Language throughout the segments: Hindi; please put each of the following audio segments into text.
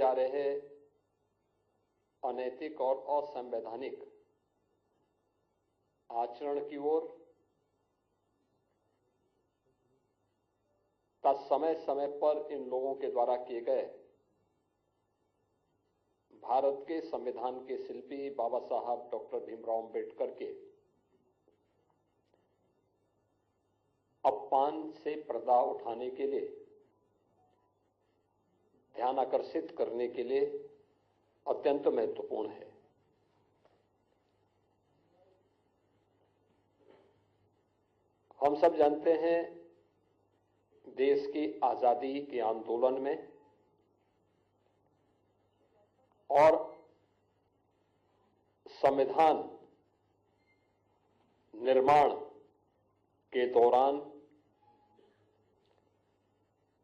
जा रहे अनैतिक और असंवैधानिक आचरण की ओर का समय समय पर इन लोगों के द्वारा किए गए भारत के संविधान के शिल्पी बाबा साहब डॉक्टर भीमराव अंबेडकर के अपमान से पर्दा उठाने के लिए, ध्यान आकर्षित करने के लिए अत्यंत महत्वपूर्ण है। हम सब जानते हैं, देश की आजादी के आंदोलन में और संविधान निर्माण के दौरान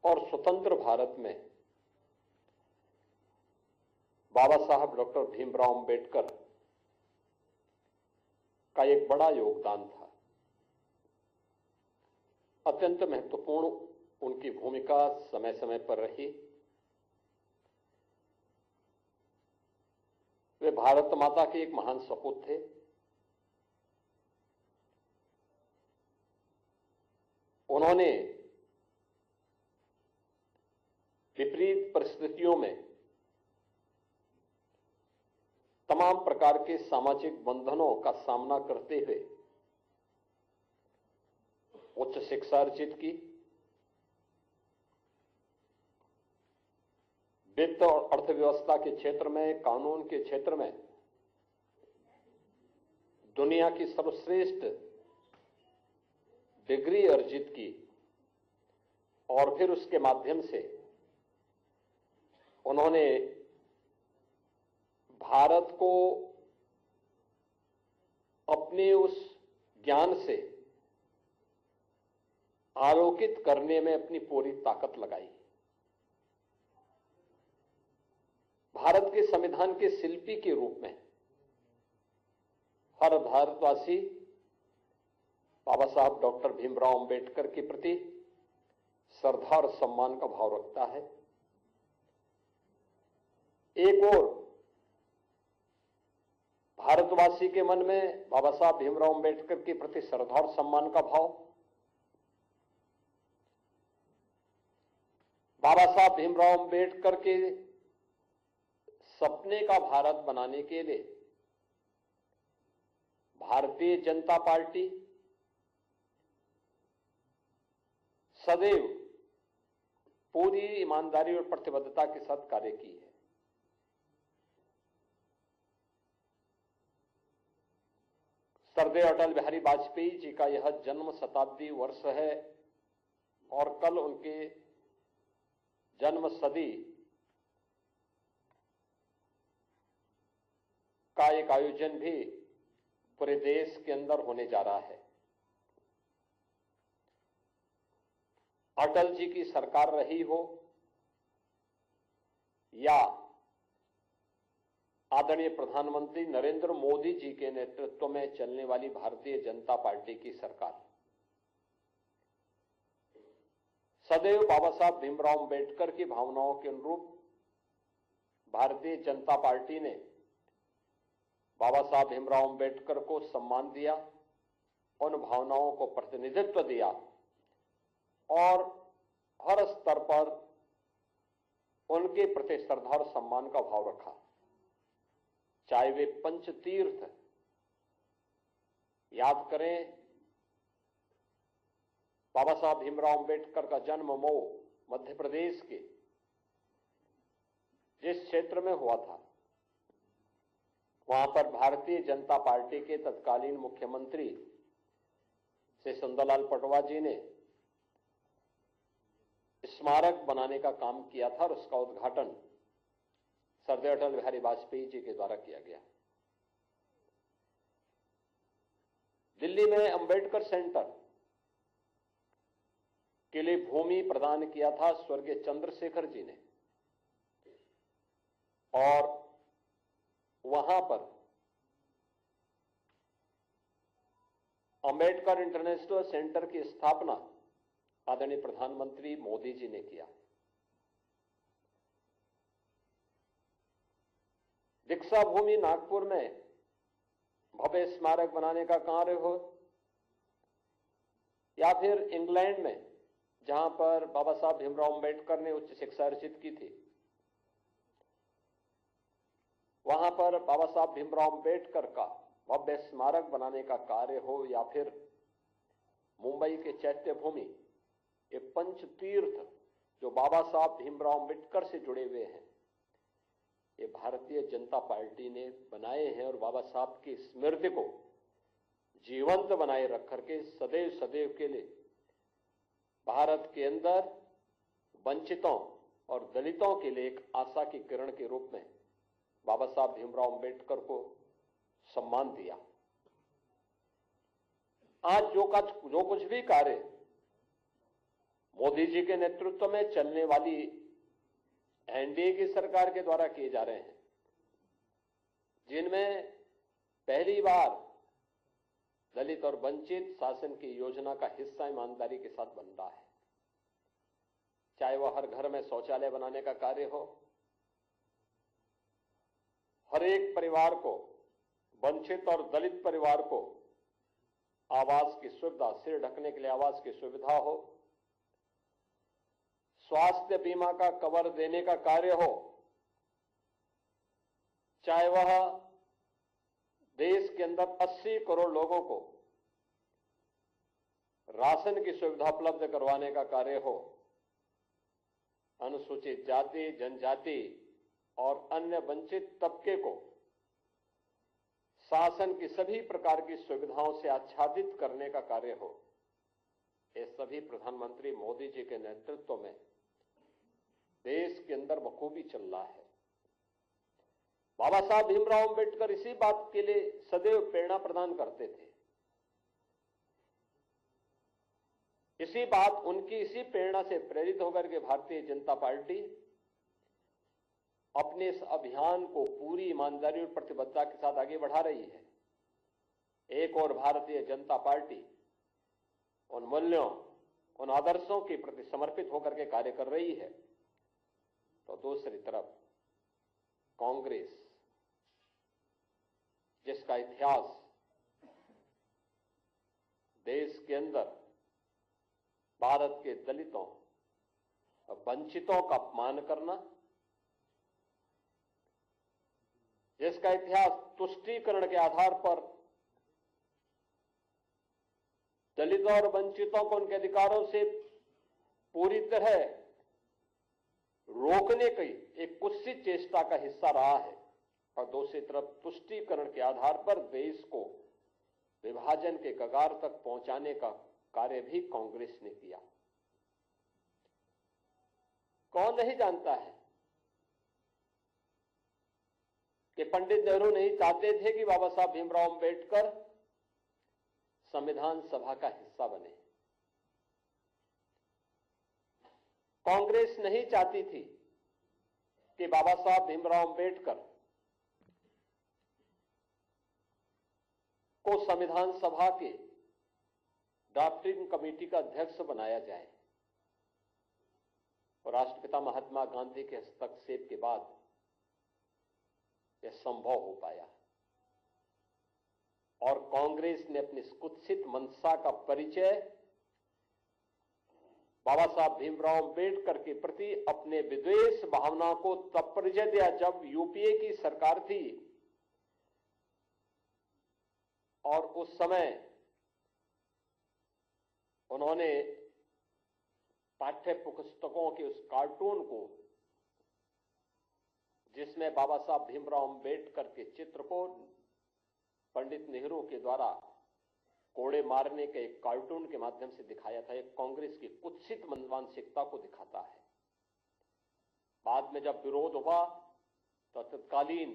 और स्वतंत्र भारत में बाबा साहब डॉक्टर भीमराव अंबेडकर का एक बड़ा योगदान था। अत्यंत महत्वपूर्ण उनकी भूमिका समय समय पर रही। वे भारत माता के एक महान सपूत थे। उन्होंने विपरीत परिस्थितियों में तमाम प्रकार के सामाजिक बंधनों का सामना करते हुए उच्च शिक्षा अर्जित की, वित्त और अर्थव्यवस्था के क्षेत्र में, कानून के क्षेत्र में दुनिया की सर्वश्रेष्ठ डिग्री अर्जित की और फिर उसके माध्यम से उन्होंने भारत को अपने उस ज्ञान से आलोकित करने में अपनी पूरी ताकत लगाई। भारत के संविधान के शिल्पी के रूप में हर भारतवासी बाबा साहब डॉक्टर भीमराव अंबेडकर के प्रति श्रद्धा और सम्मान का भाव रखता है। एक और भारतवासी के मन में बाबा साहब भीमराव अंबेडकर के प्रति श्रद्धा और सम्मान का भाव, बाबा साहब भीमराव अंबेडकर के सपने का भारत बनाने के लिए भारतीय जनता पार्टी सदैव पूरी ईमानदारी और प्रतिबद्धता के साथ कार्य की है। सरदेव अटल बिहारी वाजपेयी जी का यह जन्म शताब्दी वर्ष है और कल उनके जन्म सदी का एक आयोजन भी पूरे देश के अंदर होने जा रहा है। अटल जी की सरकार रही हो या आदरणीय प्रधानमंत्री नरेंद्र मोदी जी के नेतृत्व में चलने वाली भारतीय जनता पार्टी की सरकार, सदैव बाबा साहब भीमराव अंबेडकर की भावनाओं के अनुरूप भारतीय जनता पार्टी ने बाबा साहब भीमराव अंबेडकर को सम्मान दिया, उन भावनाओं को प्रतिनिधित्व दिया और हर स्तर पर उनके प्रति श्रद्धा और सम्मान का भाव रखा। चाहे वे पंचतीर्थ याद करें, बाबा साहब भीमराव अंबेडकर का जन्म मऊ मध्य प्रदेश के जिस क्षेत्र में हुआ था, वहां पर भारतीय जनता पार्टी के तत्कालीन मुख्यमंत्री श्री सुंदरलाल पटवा जी ने स्मारक बनाने का काम किया था और उसका उद्घाटन सरदेव अटल बिहारी वाजपेयी जी के द्वारा किया गया। दिल्ली में अंबेडकर सेंटर के लिए भूमि प्रदान किया था स्वर्गीय चंद्रशेखर जी ने और वहां पर अंबेडकर इंटरनेशनल सेंटर की स्थापना आदरणीय प्रधानमंत्री मोदी जी ने किया। दीक्षा भूमि नागपुर में भव्य स्मारक बनाने का कार्य हो, या फिर इंग्लैंड में जहां पर बाबा साहब भीमराव अंबेडकर ने उच्च शिक्षा अर्जित की थी, वहां पर बाबा साहब भीमराव अंबेडकर का भव्य स्मारक बनाने का कार्य हो, या फिर मुंबई के चैत्य भूमि, ये पंच तीर्थ जो बाबा साहब भीमराव अंबेडकर से जुड़े हुए हैं, ये भारतीय जनता पार्टी ने बनाए हैं और बाबा साहब की स्मृति को जीवंत बनाए रख करके सदैव सदैव के लिए भारत के अंदर वंचितों और दलितों के लिए एक आशा की किरण के रूप में बाबा साहब भीमराव अंबेडकर को सम्मान दिया। आज जो कुछ भी कार्य मोदी जी के नेतृत्व में चलने वाली एनडीए की सरकार के द्वारा किए जा रहे हैं, जिनमें पहली बार दलित और वंचित शासन की योजना का हिस्सा ईमानदारी के साथ बन रहा है, चाहे वह हर घर में शौचालय बनाने का कार्य हो, हर एक परिवार को, वंचित और दलित परिवार को आवास की सुविधा, सिर ढकने के लिए आवास की सुविधा हो, स्वास्थ्य बीमा का कवर देने का कार्य हो, चाहे वह देश के अंदर 80 करोड़ लोगों को राशन की सुविधा उपलब्ध करवाने का कार्य हो, अनुसूचित जाति, जनजाति और अन्य वंचित तबके को शासन की सभी प्रकार की सुविधाओं से आच्छादित करने का कार्य हो, ये सभी प्रधानमंत्री मोदी जी के नेतृत्व में देश के अंदर बखूबी चल रहा है। बाबा साहब भीमराव अंबेडकर इसी बात के लिए सदैव प्रेरणा प्रदान करते थे। इसी प्रेरणा से प्रेरित होकर के भारतीय जनता पार्टी अपने इस अभियान को पूरी ईमानदारी और प्रतिबद्धता के साथ आगे बढ़ा रही है। एक और भारतीय जनता पार्टी उन मूल्यों, उन आदर्शों के प्रति समर्पित होकर के कार्य कर रही है, तो दूसरी तरफ कांग्रेस, जिसका इतिहास देश के अंदर भारत के दलितों और वंचितों का अपमान करना, जिसका इतिहास तुष्टीकरण के आधार पर दलितों और वंचितों को उनके अधिकारों से पूरी तरह रोकने की एक कुत्सित चेष्टा का हिस्सा रहा है, और दूसरी तरफ तुष्टीकरण के आधार पर देश को विभाजन के कगार तक पहुंचाने का कार्य भी कांग्रेस ने किया। कौन नहीं जानता है कि पंडित नेहरू नहीं चाहते थे कि बाबा साहब भीमराव अंबेडकर संविधान सभा का हिस्सा बने। कांग्रेस नहीं चाहती थी कि बाबा साहब भीमराव अंबेडकर को संविधान सभा के ड्राफ्टिंग कमेटी का अध्यक्ष बनाया जाए, और राष्ट्रपिता महात्मा गांधी के हस्तक्षेप के बाद यह संभव हो पाया। और कांग्रेस ने अपनी कुत्सित मंशा का परिचय बाबा साहब भीमराव अंबेडकर के प्रति अपने विद्वेष भावना को तब परिचय दिया जब यूपीए की सरकार थी, और उस समय उन्होंने पाठ्य पुस्तकों के उस कार्टून को, जिसमें बाबा साहब भीमराव अंबेडकर के चित्र को पंडित नेहरू के द्वारा कोड़े मारने के एक कार्टून के माध्यम से दिखाया था, एक कांग्रेस की कुत्सित मानसिकता को दिखाता है। बाद में जब विरोध हुआ तो तत्कालीन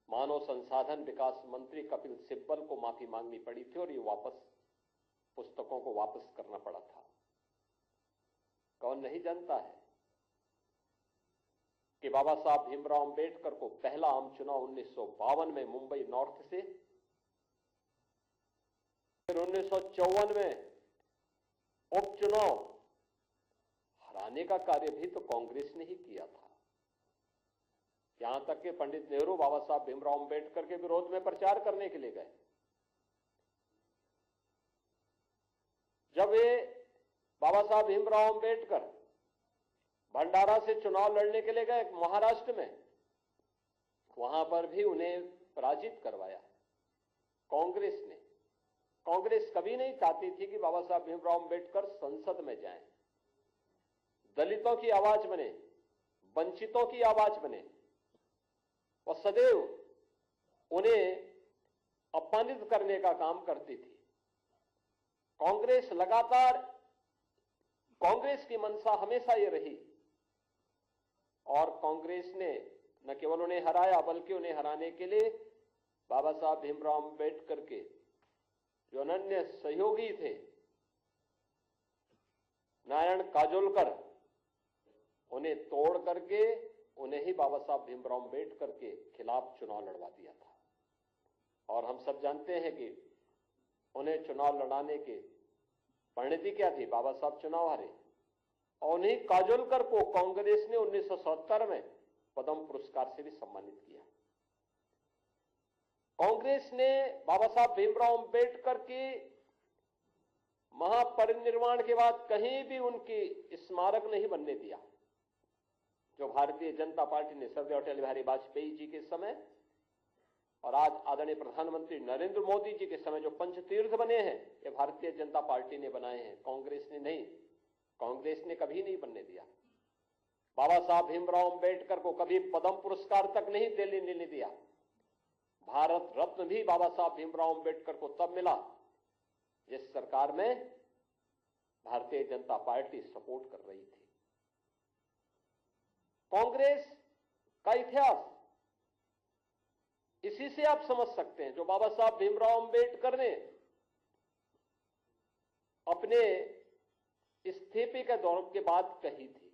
मानव संसाधन विकास मंत्री कपिल सिब्बल को माफी मांगनी पड़ी थी, और ये पुस्तकों को वापस करना पड़ा था। कौन नहीं जानता है कि बाबा साहब भीमराव अंबेडकर को पहला आम चुनाव 1952 में मुंबई नॉर्थ से, फिर 1954 में उपचुनाव हराने का कार्य भी तो कांग्रेस ने ही किया था। यहां तक कि पंडित नेहरू बाबा साहब भीमराव अंबेडकर के विरोध में प्रचार करने के लिए गए। जब वे बाबा साहब भीमराव अंबेडकर भंडारा से चुनाव लड़ने के लिए गए महाराष्ट्र में, वहां पर भी उन्हें पराजित करवाया कांग्रेस ने। कांग्रेस कभी नहीं चाहती थी कि बाबा साहब भीमराव अंबेडकर संसद में जाएं, दलितों की आवाज बने, वंचितों की आवाज बने, और सदैव उन्हें अपमानित करने का काम करती थी। कांग्रेस लगातार, कांग्रेस की मंशा हमेशा ये रही, और कांग्रेस ने न केवल उन्हें हराया बल्कि उन्हें हराने के लिए बाबा साहब भीमराव अंबेडकर के जो अनन्य सहयोगी थे नारायण काजोलकर, उन्हें तोड़ करके उन्हें ही बाबा साहब भीमराव अंबेडकर के खिलाफ चुनाव लड़वा दिया था। और हम सब जानते हैं कि उन्हें चुनाव लड़ाने के परिणति क्या थी, बाबा साहब चुनाव हारे, और उन्हीं काजोलकर को कांग्रेस ने 1970 में पद्म पुरस्कार से भी सम्मानित किया। कांग्रेस ने बाबा साहब भीमराव अंबेडकर की महापरिनिर्वाण के बाद कहीं भी उनकी स्मारक नहीं बनने दिया। जो भारतीय जनता पार्टी ने स्वर्गीय अटल बिहारी वाजपेयी जी के समय और आज आदरणीय प्रधानमंत्री नरेंद्र मोदी जी के समय जो पंचतीर्थ बने हैं, ये भारतीय जनता पार्टी ने बनाए हैं, कांग्रेस ने नहीं। कांग्रेस ने कभी नहीं बनने दिया। बाबा साहब भीमराव अंबेडकर को कभी पद्म पुरस्कार तक नहीं देने दिया। भारत रत्न भी बाबा साहब भीमराव अंबेडकर को तब मिला जिस सरकार में भारतीय जनता पार्टी सपोर्ट कर रही थी। कांग्रेस का इतिहास इसी से आप समझ सकते हैं, जो बाबा साहब भीमराव अंबेडकर ने अपने इस्तीफे के दौर के बाद कही थी।